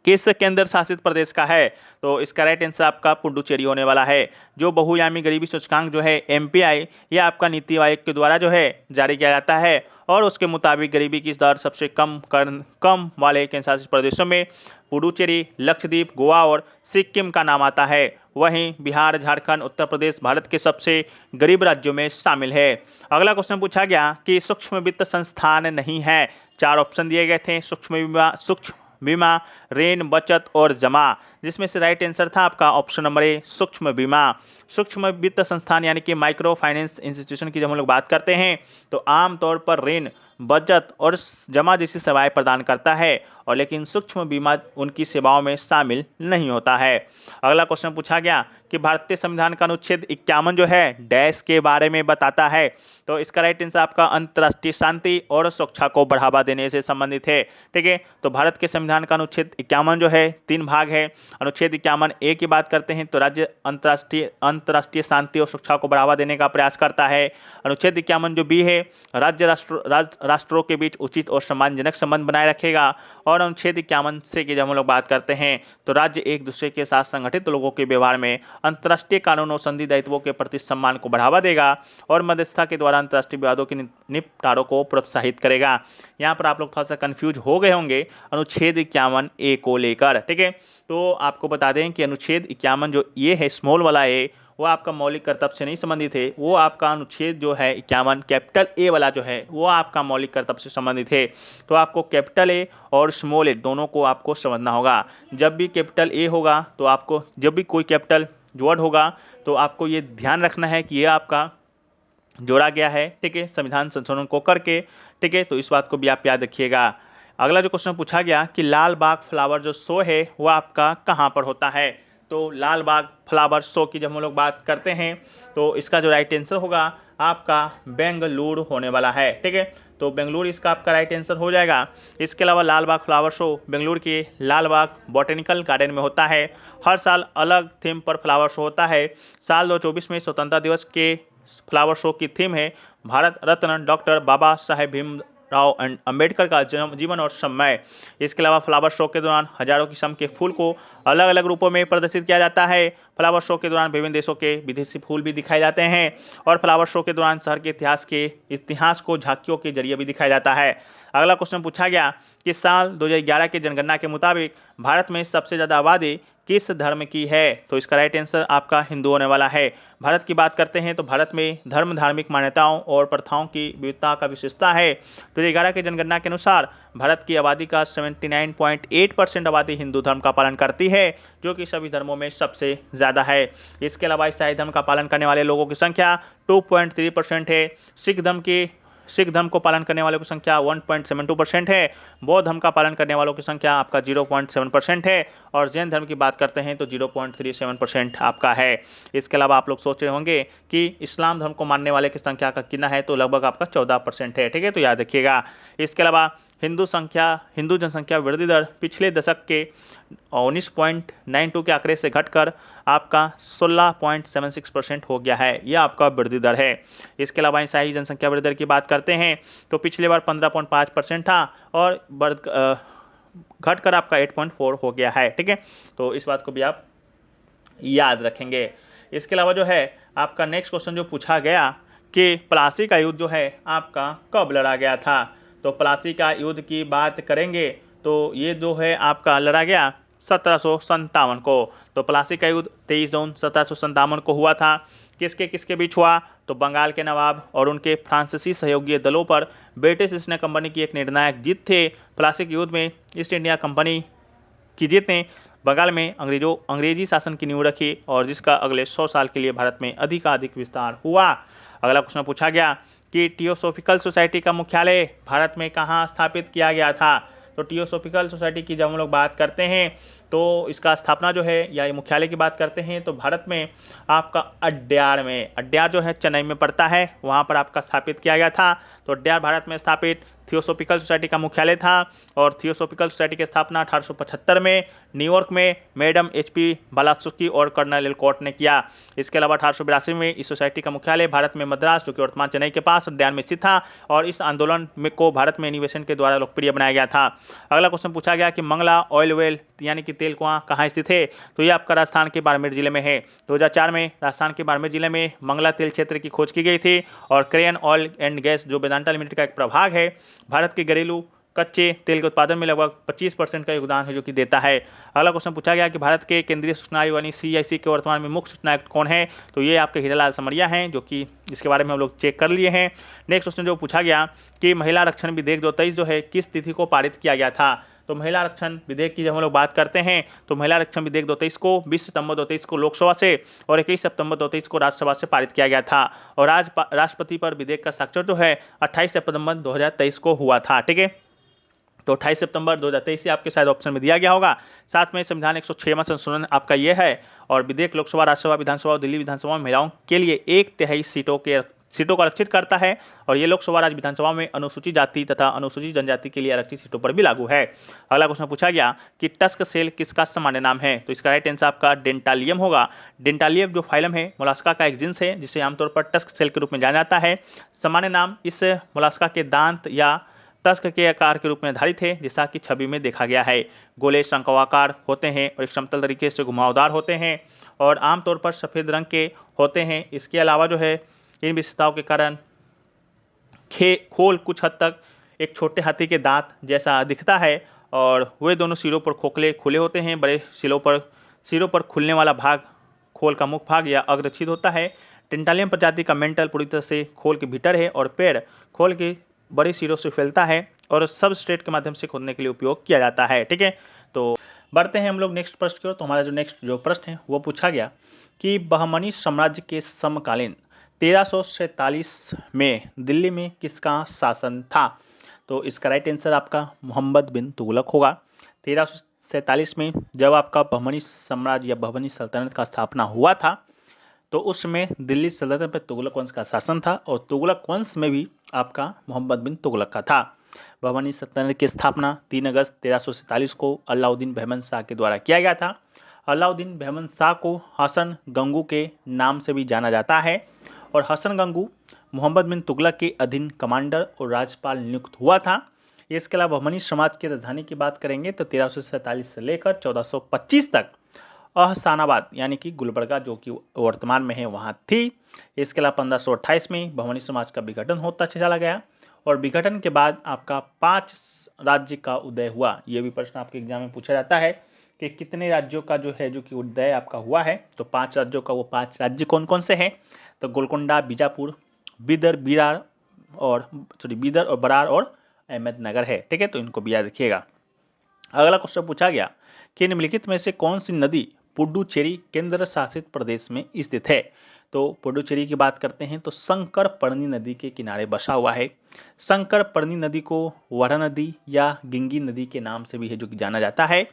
किस केंद्र शासित प्रदेश का है? तो इसका राइट आंसर आपका पुडुचेरी होने वाला है। जो बहुआयामी गरीबी सूचकांक जो है MPI, ये आपका नीति आयोग के द्वारा जो है जारी किया जाता है, और उसके मुताबिक गरीबी की दर सबसे कम वाले केंद्र शासित प्रदेशों में पुडुचेरी, लक्षद्वीप, गोवा और सिक्किम का नाम आता है। वहीं बिहार, झारखंड, उत्तर प्रदेश भारत के सबसे गरीब राज्यों में शामिल है। अगला क्वेश्चन पूछा गया कि सूक्ष्म वित्त संस्थान नहीं है। 4 ऑप्शन दिए गए थे, सूक्ष्म बीमा, ऋण, बचत और जमा, जिसमें से राइट आंसर था आपका ऑप्शन नंबर ए, सूक्ष्म बीमा। सूक्ष्म वित्त संस्थान यानी कि माइक्रो फाइनेंस इंस्टीट्यूशन की जब हम लोग बात करते हैं तो आमतौर पर ऋण, बचत और जमा जैसी सेवाएं प्रदान करता है, और लेकिन सूक्ष्म बीमा उनकी सेवाओं में शामिल नहीं होता है। अगला क्वेश्चन पूछा गया कि भारतीय संविधान का अनुच्छेद 51 जो है डैश के बारे में बताता है। तो इसका राइट आंसर आपका अंतर्राष्ट्रीय शांति और सुरक्षा को बढ़ावा देने से संबंधित है। ठीक है, तो भारत के संविधान का अनुच्छेद 51 जो है 3 भाग है। अनुच्छेद 51 ए की बात करते हैं तो राज्य अंतर्राष्ट्रीय शांति और सुरक्षा को बढ़ावा देने का प्रयास करता है। अनुच्छेद 51 जो बी है राज्य राष्ट्रों के बीच उचित और सम्मानजनक संबंध बनाए रखेगा। और अनुच्छेद 51 से की जब हम लोग बात करते हैं तो राज्य एक दूसरे के साथ संगठित लोगों के व्यवहार में अंतर्राष्ट्रीय कानून और संधि दायित्वों के प्रति सम्मान को बढ़ावा देगा, और मध्यस्थता के द्वारा अंतर्राष्ट्रीय विवादों के निपटारों को प्रोत्साहित करेगा। यहाँ पर आप लोग थोड़ा सा कंफ्यूज हो गए होंगे अनुच्छेद 51 ए को लेकर। ठीक है, तो आपको बता दें कि अनुच्छेद 51 जो ये है स्मॉल वाला ए, वो आपका मौलिक कर्तव्य से नहीं संबंधित है। वो आपका अनुच्छेद जो है 51 कैपिटल ए वाला जो है वो आपका मौलिक कर्तव्य से संबंधित है। तो आपको कैपिटल ए और स्मॉल ए दोनों को आपको समझना होगा। जब भी कैपिटल ए होगा तो आपको, जब भी कोई कैपिटल वर्ड होगा तो आपको ये ध्यान रखना है कि ये आपका जोड़ा गया है। ठीक है, संविधान संशोधन को करके। ठीक है, तो इस बात को भी आप याद रखिएगा। अगला जो क्वेश्चन पूछा गया कि लाल बाग फ्लावर जो शो है वो आपका कहाँ पर होता है? तो लाल बाग फ्लावर शो की जब हम लोग बात करते हैं तो इसका जो राइट आंसर होगा आपका बेंगलुरु होने वाला है। ठीक है, तो बेंगलुरु इसका आपका राइट आंसर हो जाएगा। इसके अलावा लाल बाग फ्लावर शो बेंगलुरु के लाल बाग बॉटेनिकल गार्डन में होता है। हर साल अलग थीम पर फ्लावर शो होता है। साल 2024 में स्वतंत्रता दिवस के फ्लावर शो की थीम है भारत रत्न डॉक्टर बाबा साहेब भीमराव अंबेडकर का जीवन और समय। इसके अलावा फ्लावर शो के दौरान हजारों किस्म के फूल को अलग अलग रूपों में प्रदर्शित किया जाता है। फ्लावर शो के दौरान विभिन्न देशों के विदेशी फूल भी दिखाए जाते हैं, और फ्लावर शो के दौरान शहर के इतिहास को झांकियों के जरिए भी दिखाया जाता है। अगला क्वेश्चन पूछा गया कि साल 2011 के जनगणना के मुताबिक भारत में सबसे ज़्यादा आबादी किस धर्म की है? तो इसका राइट आंसर आपका हिंदू होने वाला है। भारत की बात करते हैं तो भारत में धर्म, धार्मिक मान्यताओं और प्रथाओं की विविधता का विशेषता है। 2011 के जनगणना के अनुसार भारत की आबादी का 79.8% आबादी हिंदू धर्म का पालन करती है, जो कि सभी धर्मों में सबसे ज़्यादा है। इसके अलावा ईसाई धर्म का पालन करने वाले लोगों की संख्या 2.3% है। सिख धर्म को पालन करने वालों की संख्या 1.72% है। बौद्ध धर्म का पालन करने वालों की संख्या आपका 0.7% है, और जैन धर्म की बात करते हैं तो 0.37% आपका है। इसके अलावा आप लोग सोच रहे होंगे कि इस्लाम धर्म को मानने वाले की संख्या का कितना है, तो लगभग आपका 14% है। ठीक है, तो याद रखिएगा। इसके अलावा हिंदू जनसंख्या वृद्धि दर पिछले दशक के 19.92 के आंकड़े से घटकर आपका 16.76% हो गया है। यह आपका वृद्धि दर है। इसके अलावा ईसाई जनसंख्या वृद्धि दर की बात करते हैं तो पिछले बार 15.5% था, और घटकर आपका 8.4 हो गया है। ठीक है, तो इस बात को भी आप याद रखेंगे। इसके अलावा जो है आपका नेक्स्ट क्वेश्चन जो पूछा गया कि प्लासी का युद्ध जो है आपका कब लड़ा गया था? तो प्लासी का युद्ध की बात करेंगे तो ये जो है आपका लड़ा गया 1757 को। तो प्लासी का युद्ध 23 जून 1757 को हुआ था। किसके बीच हुआ? तो बंगाल के नवाब और उनके फ्रांसीसी सहयोगी दलों पर ब्रिटिश ईस्ट इंडिया कंपनी की एक निर्णायक जीत थे। प्लासी के युद्ध में ईस्ट इंडिया कंपनी की जीत ने बंगाल में अंग्रेजी शासन की नींव रखी, और जिसका अगले 100 साल के लिए भारत में अधिकाधिक विस्तार हुआ। अगला क्वेश्चन पूछा गया कि थियोसॉफिकल सोसाइटी का मुख्यालय भारत में कहाँ स्थापित किया गया था? तो थियोसॉफिकल सोसाइटी की जब हम लोग बात करते हैं तो इसका स्थापना जो है या ये मुख्यालय की बात करते हैं तो भारत में आपका अड्यार जो है चेन्नई में पड़ता है, वहाँ पर आपका स्थापित किया गया था। तो अड्यार भारत में स्थापित थियोसॉफिकल सोसाइटी का मुख्यालय था और थियोसॉफिकल सोसाइटी की स्थापना 1875 में न्यूयॉर्क में मैडम HP ब्लावत्स्की और कर्नल एलकॉट ने किया। इसके अलावा 1882 में इस सोसाइटी का मुख्यालय भारत में मद्रास, जो कि वर्तमान चेन्नई के पास उद्यान में स्थित था, और इस आंदोलन में को भारत में निवेशन के द्वारा लोकप्रिय बनाया गया था। अगला क्वेश्चन पूछा गया कि मंगला ऑयल वेल यानी कि तेल कुआं कहाँ स्थित है, तो ये आपका राजस्थान के बाड़मेर जिले में है। 2004 में राजस्थान के बाड़मेर जिले में मंगला तेल क्षेत्र की खोज की गई थी और क्रेन ऑयल एंड गैस जो वेदांता लिमिटेड का एक प्रभाग है, भारत के घरेलू कच्चे तेल के उत्पादन में लगभग 25% का योगदान है जो कि देता है। अगला क्वेश्चन पूछा गया कि भारत के केंद्रीय सूचना आयोग यानी CIC के वर्तमान में मुख्य सूचना आयुक्त कौन है, तो ये आपके हीरालाल समरिया हैं, जो कि इसके बारे में हम लोग चेक कर लिए हैं। नेक्स्ट क्वेश्चन जो पूछा गया कि महिला आरक्षण विधेयक 2023 जो है किस तिथि को पारित किया गया था, तो महिला आरक्षण विधेयक की जब हम लोग बात करते हैं तो महिला आरक्षण विधेयक 2023 को 20 सितंबर 2023 को लोकसभा से और 21 सितंबर 2023 को राज्यसभा से पारित किया गया था और राष्ट्रपति पर विधेयक का हस्ताक्षर जो है 28 सितंबर 2023 को हुआ था। ठीक है, तो 28 सितंबर 2023 से आपके शायद ऑप्शन में दिया गया होगा। साथ में संविधान 106वां संशोधन आपका ये है और विधेयक लोकसभा, राज्यसभा, विधानसभा और दिल्ली विधानसभा में महिलाओं के लिए 1/3 सीटों को आरक्षित करता है और ये लोकसभा, राज्य विधानसभा में अनुसूचित जाति तथा अनुसूचित जनजाति के लिए आरक्षित सीटों पर भी लागू है। अगला क्वेश्चन पूछा गया कि टस्क सेल किसका सामान्य नाम है, तो इसका राइट आंसर आपका डेंटालियम होगा। डेंटालियम जो फाइलम है मोलास्का का एक जिन्स है जिसे आमतौर पर टस्क सेल के रूप में जाना जाता है। सामान्य नाम इस मोलास्का के दांत या तस्क के आकार के रूप में निर्धारित है, जैसा कि छवि में देखा गया है। गोले शंक्वाकार होते हैं और एक समतल तरीके से घुमावदार होते हैं और आमतौर पर सफ़ेद रंग के होते हैं। इसके अलावा जो है इन विशेषताओं के कारण खोल कुछ हद तक एक छोटे हाथी के दांत जैसा दिखता है और वे दोनों सिरों पर खोखले खुले होते हैं। बड़े सिरों पर खुलने वाला भाग खोल का मुख्य भाग या अग्रछिद होता है। डेंटालियम प्रजाति का मेंटल पूरी तरह से खोल के भीतर है और पैर खोल के बड़े सिरों से फैलता है और सबस्ट्रेट के माध्यम से खोदने के लिए उपयोग किया जाता है। ठीक है, तो बढ़ते हैं हम लोग नेक्स्ट प्रश्न की ओर। तो हमारा जो नेक्स्ट जो प्रश्न है वो पूछा गया कि बहमनी साम्राज्य के समकालीन 1347 में दिल्ली में किसका शासन था, तो इसका राइट आंसर आपका मोहम्मद बिन तुगलक होगा। 1347 में जब आपका बहमनी साम्राज्य या बहमनी सल्तनत का स्थापना हुआ था तो उस समय दिल्ली सल्तनत पर तुगलक वंश का शासन था और तुगलक वंश में भी आपका मोहम्मद बिन तुगलक का था। बहमनी सल्तनत की स्थापना 3 अगस्त 1347 को अलाउद्दीन बहमन शाह के द्वारा किया गया था। अलाउद्दीन बहमन शाह को हसन गंगू के नाम से भी जाना जाता है और हसन गंगू मोहम्मद बिन तुगलक के अधीन कमांडर और राज्यपाल नियुक्त हुआ था। इसके अलावा बहमनी समाज की राजधानी की बात करेंगे तो 1347 से लेकर 1425 तक अहसानाबाद यानी कि गुलबर्गा जो कि वर्तमान में है वहाँ थी। इसके अलावा 1528 में बहमनी समाज का विघटन होता चला गया और विघटन के बाद आपका 5 राज्य का उदय हुआ। ये भी प्रश्न आपके एग्जाम में पूछा जाता है कि कितने राज्यों का जो है जो कि उदय आपका हुआ है, तो 5 राज्यों का। वो 5 राज्य कौन कौन से हैं, तो गोलकोंडा, बीजापुर, बीदर और बरार और अहमदनगर है। ठीक है, तो इनको भी याद रखिएगा। अगला क्वेश्चन पूछा गया कि निम्नलिखित में से कौन सी नदी पुडुचेरी केंद्र शासित प्रदेश में स्थित है, तो पुडुचेरी की बात करते हैं तो शंकरपर्णी नदी के किनारे बसा हुआ है। शंकरपर्णी नदी को वरा नदी या गिंगी नदी के नाम से भी है जो कि जाना जाता है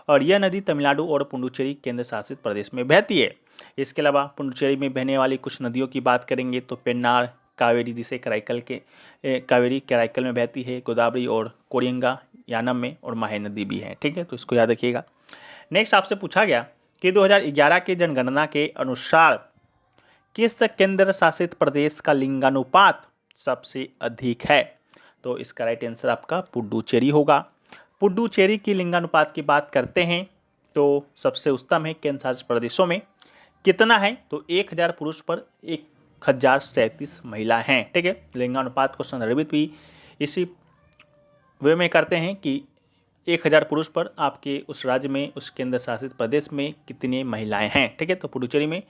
और यह नदी तमिलनाडु और पुडुचेरी केंद्र शासित प्रदेश में बहती है। इसके अलावा पुडुचेरी में बहने वाली कुछ नदियों की बात करेंगे तो पेन्नार, कावेरी जिसे कावेरी कराईकल में बहती है, गोदावरी और कोरियंगा यानम में और माहे नदी भी है। ठीक है, तो इसको याद रखिएगा। नेक्स्ट आपसे पूछा गया कि 2011 की जनगणना के अनुसार किस केंद्र शासित प्रदेश का लिंगानुपात सबसे अधिक है, तो इसका राइट आंसर आपका पुडुचेरी होगा। पुडुचेरी की लिंगानुपात की बात करते हैं तो सबसे उच्चतम है केंद्र शासित प्रदेशों में। कितना है, तो 1000 पुरुष पर 1037 महिला हैं। ठीक है, लिंगानुपात को संदर्भित भी इसी वे में करते हैं कि 1000 पुरुष पर आपके उस राज्य में, उस केंद्र शासित प्रदेश में कितनी महिलाएं हैं। ठीक है, तो पुडुचेरी में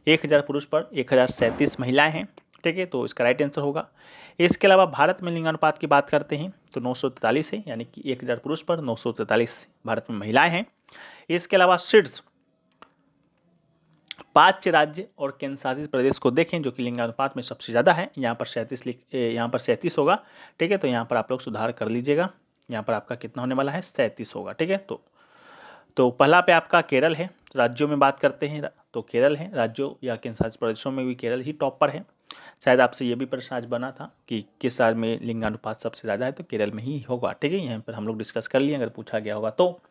1000 पुरुष पर 1037 महिलाएं हैं। ठीक है, तो इसका राइट आंसर होगा। इसके अलावा भारत में लिंगानुपात की बात करते हैं तो 943 है, यानी कि 1000 पुरुष पर 943 भारत में महिलाएं हैं। इसके अलावा शीर्ष 5 राज्य और केंद्र शासित प्रदेश को देखें जो कि लिंगानुपात में सबसे ज़्यादा है। यहाँ पर 37 होगा। ठीक है, तो यहाँ पर आप लोग सुधार कर लीजिएगा। यहाँ पर आपका कितना होने वाला है, 37 होगा। ठीक है, तो पहला पे आपका केरल है। राज्यों में बात करते हैं तो केरल है, राज्यों या केंद्रशासित प्रदेशों में भी केरल ही टॉप पर है। शायद आपसे ये भी प्रश्न आज बना था कि किस राज्य में लिंगानुपात सबसे ज़्यादा है, तो केरल में ही होगा। ठीक है, यहाँ पर हम लोग डिस्कस कर लिए अगर पूछा गया होगा तो।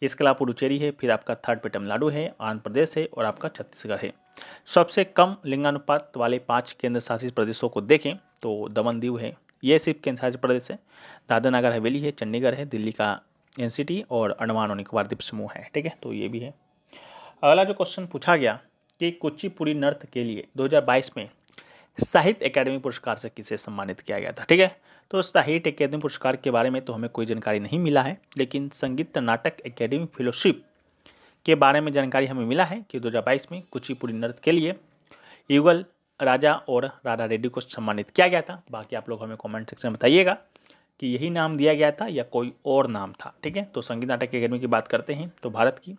इसके अलावा पुडुचेरी है, फिर आपका थर्ड पे तमिलनाडु है, आंध्र प्रदेश है और आपका छत्तीसगढ़ है। सबसे कम लिंगानुपात वाले 5 केंद्र शासित प्रदेशों को देखें तो दमन दीव है, ये सिर्फ केंद्र शासित प्रदेश है। दादरा नगर हवेली है, चंडीगढ़ है, दिल्ली का एनसीटी और अंडमान और निकोबार द्वीप समूह है। ठीक है, तो ये भी है। अगला जो क्वेश्चन पूछा गया कि कुचिपुड़ी नृत्य के लिए 2022 में साहित्य अकादमी पुरस्कार से किसे सम्मानित किया गया था। ठीक है, तो साहित्य अकादमी पुरस्कार के बारे में तो हमें कोई जानकारी नहीं मिला है, लेकिन संगीत नाटक अकादमी फेलोशिप के बारे में जानकारी हमें मिला है कि 2022 में कुचिपुड़ी नृत्य के लिए युगल राजा और राधा रेड्डी को सम्मानित किया गया था। बाकी आप लोग हमें कमेंट सेक्शन में बताइएगा कि यही नाम दिया गया था या कोई और नाम था। ठीक है, तो संगीत नाटक अकादमी की बात करते हैं तो भारत की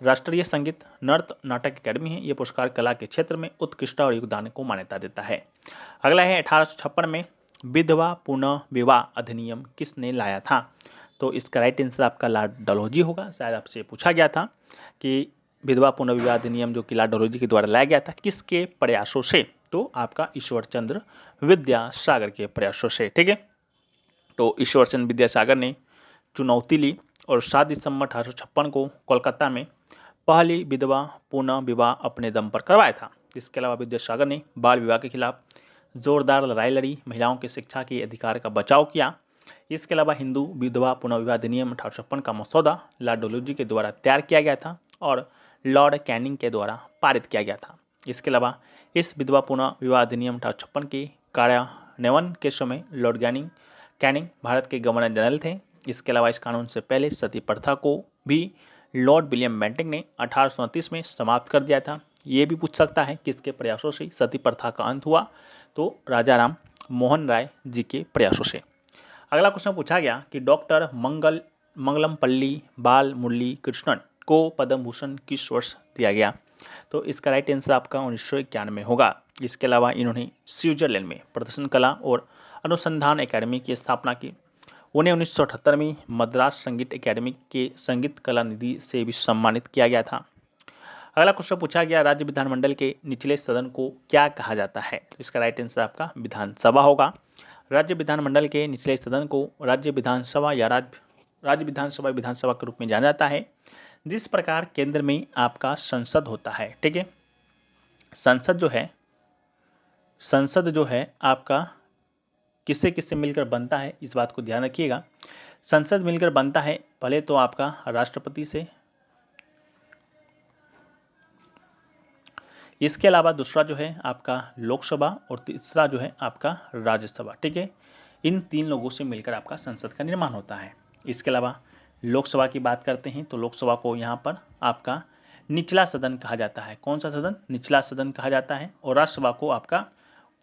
राष्ट्रीय संगीत नृत्य नाटक अकादमी है। ये पुरस्कार कला के क्षेत्र में उत्कृष्ट और योगदान को मान्यता देता है। अगला है 1856 में विधवा पुनः विवाह अधिनियम किसने लाया था। तो इसका राइट आंसर आपका लॉर्ड डलहौजी होगा। शायद आपसे पूछा गया था कि विधवा पुनः विवाह अधिनियम जो कि लॉर्ड डलहौजी के द्वारा लाया गया था किसके प्रयासों से, तो आपका ईश्वर चंद्र विद्यासागर के प्रयासों से। ठीक है, तो ईश्वर चंद्र विद्यासागर ने चुनौती ली और 7 दिसंबर 1856 को कोलकाता में पहली विधवा पुनः विवाह अपने दम पर करवाया था। इसके अलावा विद्यासागर ने बाल विवाह के खिलाफ जोरदार लड़ाई लड़ी, महिलाओं की शिक्षा के अधिकार का बचाव किया। इसके अलावा हिंदू विधवा पुनः विवाह अधिनियम 1856 का मसौदा लॉर्ड डलहौजी के द्वारा तैयार किया गया था और लॉर्ड कैनिंग के द्वारा पारित किया गया था। इसके अलावा इस विधवा पुनः विवाह अधिनियम 1856 के कार्यान्वयन के समय लॉर्ड कैनिंग भारत के गवर्नर जनरल थे। इसके अलावा इस कानून से पहले सती प्रथा को भी लॉर्ड विलियम बेंटिंक ने 1829 में समाप्त कर दिया था। ये भी पूछ सकता है किसके प्रयासों से सती प्रथा का अंत हुआ, तो राजा राम मोहन राय जी के प्रयासों से। अगला क्वेश्चन पूछा गया कि डॉक्टर मंगलमपल्ली बाल मुरली कृष्णन को पद्म भूषण किस वर्ष दिया गया। तो इसका राइट आंसर आपका 1991 में होगा। इसके अलावा इन्होंने स्विट्जरलैंड में प्रदर्शन कला और अनुसंधान अकादमी की स्थापना की। उन्हें 1978 में मद्रास संगीत अकादमी के संगीत कला निधि से भी सम्मानित किया गया था। अगला क्वेश्चन पूछा गया राज्य विधानमंडल के निचले सदन को क्या कहा जाता है। इसका राइट आंसर आपका विधानसभा होगा। राज्य विधानमंडल के निचले सदन को राज्य विधानसभा या राज्य विधानसभा के रूप में जाना जाता है। जिस प्रकार केंद्र में आपका संसद होता है, ठीक है, संसद जो है आपका किससे किससे मिलकर बनता है, इस बात को ध्यान रखिएगा। संसद मिलकर बनता है पहले तो आपका राष्ट्रपति से, इसके अलावा दूसरा जो है आपका लोकसभा और तीसरा जो है आपका राज्यसभा। ठीक है, इन 3 लोगों से मिलकर आपका संसद का निर्माण होता है। इसके अलावा लोकसभा की बात करते हैं तो लोकसभा को यहाँ पर आपका निचला सदन कहा जाता है। कौन सा सदन? निचला सदन कहा जाता है। और राज्यसभा को आपका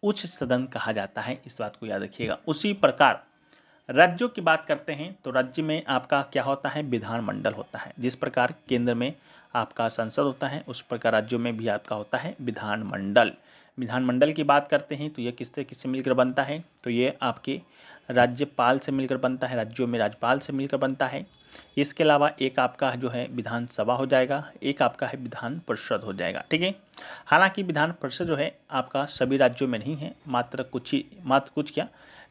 उच्च सदन कहा जाता है, इस बात को याद रखिएगा। उसी प्रकार राज्यों की बात करते हैं तो राज्य में आपका क्या होता है? विधानमंडल होता है। जिस प्रकार केंद्र में आपका संसद होता है उस प्रकार राज्यों में भी आपका होता है विधानमंडल। विधानमंडल की बात करते हैं तो ये किससे किससे मिलकर बनता है? तो ये आपके राज्यपाल से मिलकर बनता है, राज्यों में राज्यपाल से मिलकर बनता है। इसके अलावा एक आपका जो है विधानसभा हो जाएगा, एक आपका है विधान परिषद हो जाएगा। ठीक है, हालांकि विधान परिषद जो है आपका सभी राज्यों में नहीं है, मात्र कुछ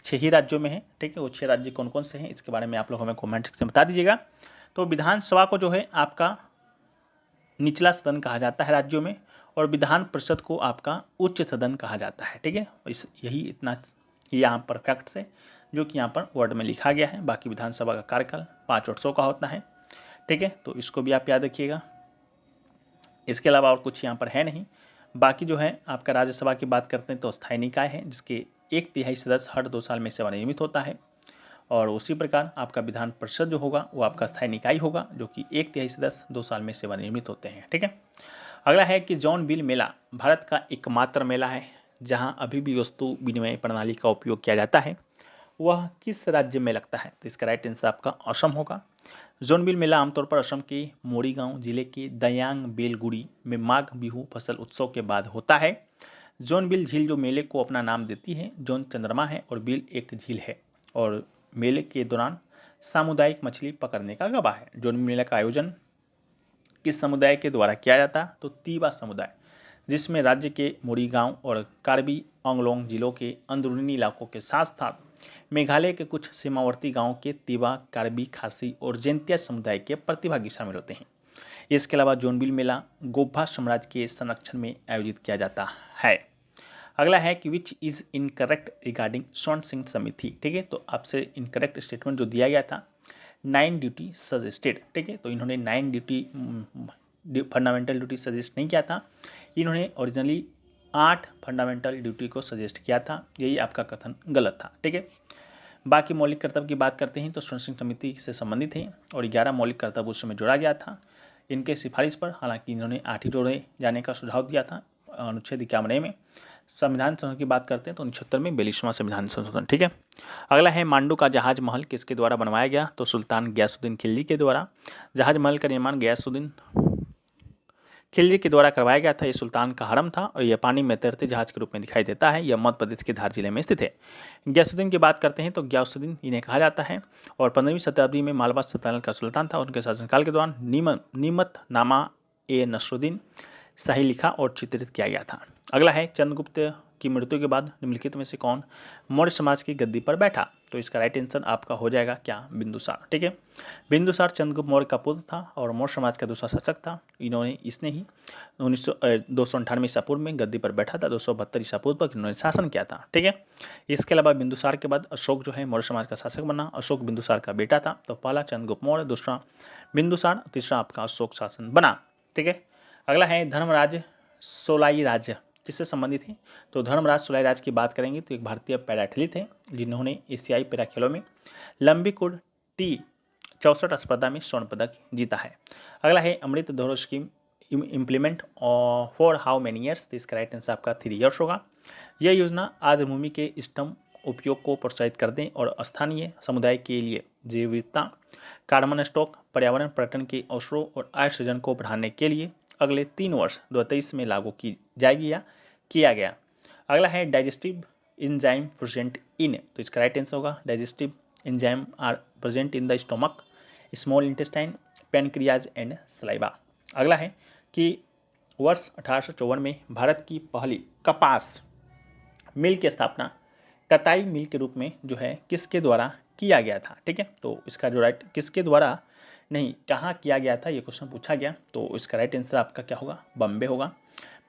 6 ही राज्यों में है। ठीक है, वो 6 राज्य कौन कौन से हैं इसके बारे में आप लोग हमें कमेंट सेक्शन में बता दीजिएगा। तो विधानसभा को जो है आपका निचला सदन कहा जाता है राज्यों में, और विधान परिषद को आपका उच्च सदन कहा जाता है। ठीक है, यही इतना यहाँ पर फैक्ट्स है जो कि यहाँ पर वर्ड में लिखा गया है। बाकी विधानसभा का कार्यकाल 5 वर्षों का होता है। ठीक है, तो इसको भी आप याद रखिएगा। इसके अलावा और कुछ यहाँ पर है नहीं। बाकी जो है आपका राज्यसभा की बात करते हैं तो स्थायी निकाय है जिसके 1/3 सदस्य हर 2 साल में सेवानिवृत्त होता है। और उसी प्रकार आपका विधान परिषद जो होगा वो आपका स्थायी निकाय होगा जो कि 1/3 सदस्य 2 साल में सेवानिवृत्त होते हैं। ठीक है, अगला है कि जॉनविल मेला भारत का एकमात्र मेला है जहां अभी भी वस्तु विनिमय प्रणाली का उपयोग किया जाता है। वह किस राज्य में लगता है? तो इसका राइट आंसर आपका असम होगा। जॉनविल मेला आमतौर पर असम के मोरीगांव जिले के दयांग बेलगुड़ी में माघ बिहू फसल उत्सव के बाद होता है। जॉनविल झील जो मेले को अपना नाम देती है, जॉन चंद्रमा है और बिल एक झील है, और मेले के दौरान सामुदायिक मछली पकड़ने का गवाह है। जोनबिल मेला का आयोजन किस समुदाय के द्वारा किया जाता? तो तीवा समुदाय, जिसमें राज्य के मोरी गांव और कार्बी आंगलोंग जिलों के अंदरूनी इलाकों के साथ साथ मेघालय के कुछ सीमावर्ती गांवों के तीवा, कार्बी, खासी और जैंतिया समुदाय के प्रतिभागी शामिल होते हैं। इसके अलावा जोनबिल मेला गोभा साम्राज्य के संरक्षण में आयोजित किया जाता है। अगला है कि विच इज इनकरेक्ट रिगार्डिंग स्वर्ण सिंह समिति। ठीक है, तो आपसे इनकरेक्ट स्टेटमेंट जो दिया गया था 9 ड्यूटी सजेस्टेड। ठीक है, तो इन्होंने 9 ड्यूटी फंडामेंटल ड्यूटी सजेस्ट नहीं किया था, इन्होंने ओरिजिनली 8 फंडामेंटल ड्यूटी को सजेस्ट किया था। यही आपका कथन गलत था। ठीक है, बाकी मौलिक कर्तव्य की बात करते हैं तो स्वर्ण सिंह समिति से संबंधित है और 11 मौलिक कर्तव्य उस समय जोड़ा गया था इनके सिफारिश पर। हालांकि इन्होंने 8 ही जोड़े जाने का सुझाव दिया था अनुच्छेद 51 में। संविधान संशोधन की बात करते हैं तो 69 में 42वां संविधान संशोधन। ठीक है, अगला है मांडू का जहाज महल किसके द्वारा बनवाया गया? तो सुल्तान गयासुद्दीन खिलजी के द्वारा। जहाज महल का निर्माण गयासुद्दीन खिलजी के द्वारा करवाया गया था। यह सुल्तान का हरम था और यह पानी में तैरते जहाज के रूप में दिखाई देता है। यह मध्य प्रदेश के धार जिले में स्थित है। गयासुद्दीन की बात करते हैं तो गयासुद्दीन इन्हें कहा जाता है और 15वीं शताब्दी में मालवा सल्तनत का सुल्तान था। उनके शासनकाल के दौरान नीमतनामा ए नसरुद्दीन शाही लिखा और चित्रित किया गया था। अगला है चंद्रगुप्त की मृत्यु के बाद निम्नलिखित में से कौन मौर्य समाज की गद्दी पर बैठा? तो इसका राइट आंसर आपका हो जाएगा क्या? बिंदुसार। ठीक है, बिंदुसार चंद्रगुप्त मौर्य का पुत्र था और मौर्य समाज का दूसरा शासक था। इसने ही 298 ईसा पूर्व में गद्दी पर बैठा था। 272 ईसा पूर्व तक इन्होंने शासन किया था। ठीक है, इसके अलावा बिंदुसार के बाद अशोक जो है मौर्य समाज का शासक बना। अशोक बिंदुसार का बेटा था। तो पहला चंद्रगुप्त मौर्य, दूसरा बिंदुसार, तीसरा आपका अशोक शासन बना। ठीक है, अगला है धर्मराज सोलाई राज्य किससे संबंधित है? तो धर्मराज सोलाई राज की बात करेंगे तो एक भारतीय पैरा एथलीट है जिन्होंने एशियाई पैरा खेलों में लंबी कूद T64 स्पर्धा में स्वर्ण पदक जीता है। अगला है अमृत धरोहर scheme implement for how many years? तो इसका राइट आंसर आपका 3 ईयर्स होगा। यह योजना आर्द्र भूमि के स्टम उपयोग को प्रोत्साहित करने और स्थानीय समुदाय के लिए जैव विविधता, कार्बन स्टॉक, पर्यावरण पर्यटन के अवसरों और आय सृजन को बढ़ाने के लिए अगले 3 वर्ष 2023 में लागू की जाएगी या किया गया। अगला है डाइजेस्टिव एंजाइम प्रेजेंट इन। तो इसका राइट आंसर होगा digestive enzyme are present in the stomach, small intestine, pancreas and saliva. अगला है कि वर्ष 1854 में भारत की पहली कपास मिल की स्थापना कताई मिल के रूप में जो है किसके द्वारा किया गया था? ठीक है, तो इसका जो राइट किसके द्वारा नहीं कहाँ किया गया था ये क्वेश्चन पूछा गया। तो इसका राइट आंसर आपका क्या होगा? बॉम्बे होगा।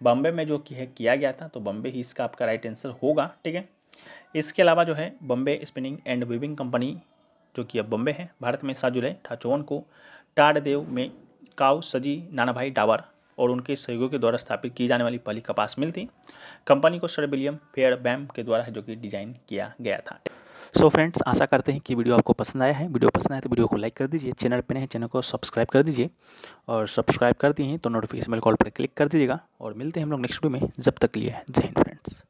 बॉम्बे में जो कि है किया गया था तो बॉम्बे ही इसका आपका राइट आंसर होगा। ठीक है, इसके अलावा जो है Bombay spinning and weaving company जो कि अब बॉम्बे है, भारत में 7 जुलाई 1854 को टाडदेव में काउ सजी नानाभाई डावर और उनके सहयोगियों के द्वारा स्थापित की जाने वाली पहली कपास मिल थी। कंपनी को सर विलियम फेयरबैम के द्वारा जो कि डिजाइन किया गया था। सो फ्रेंड्स, आशा करते हैं कि वीडियो आपको पसंद आया है। वीडियो पसंद आया तो वीडियो को लाइक कर दीजिए, चैनल पर नए हैं चैनल को सब्सक्राइब कर दीजिए और सब्सक्राइब कर दिए हैं तो नोटिफिकेशन बेल कॉल पर क्लिक कर दीजिएगा और मिलते हैं हम लोग नेक्स्ट वीडियो में। जब तक के लिए जय हिंद फ्रेंड्स।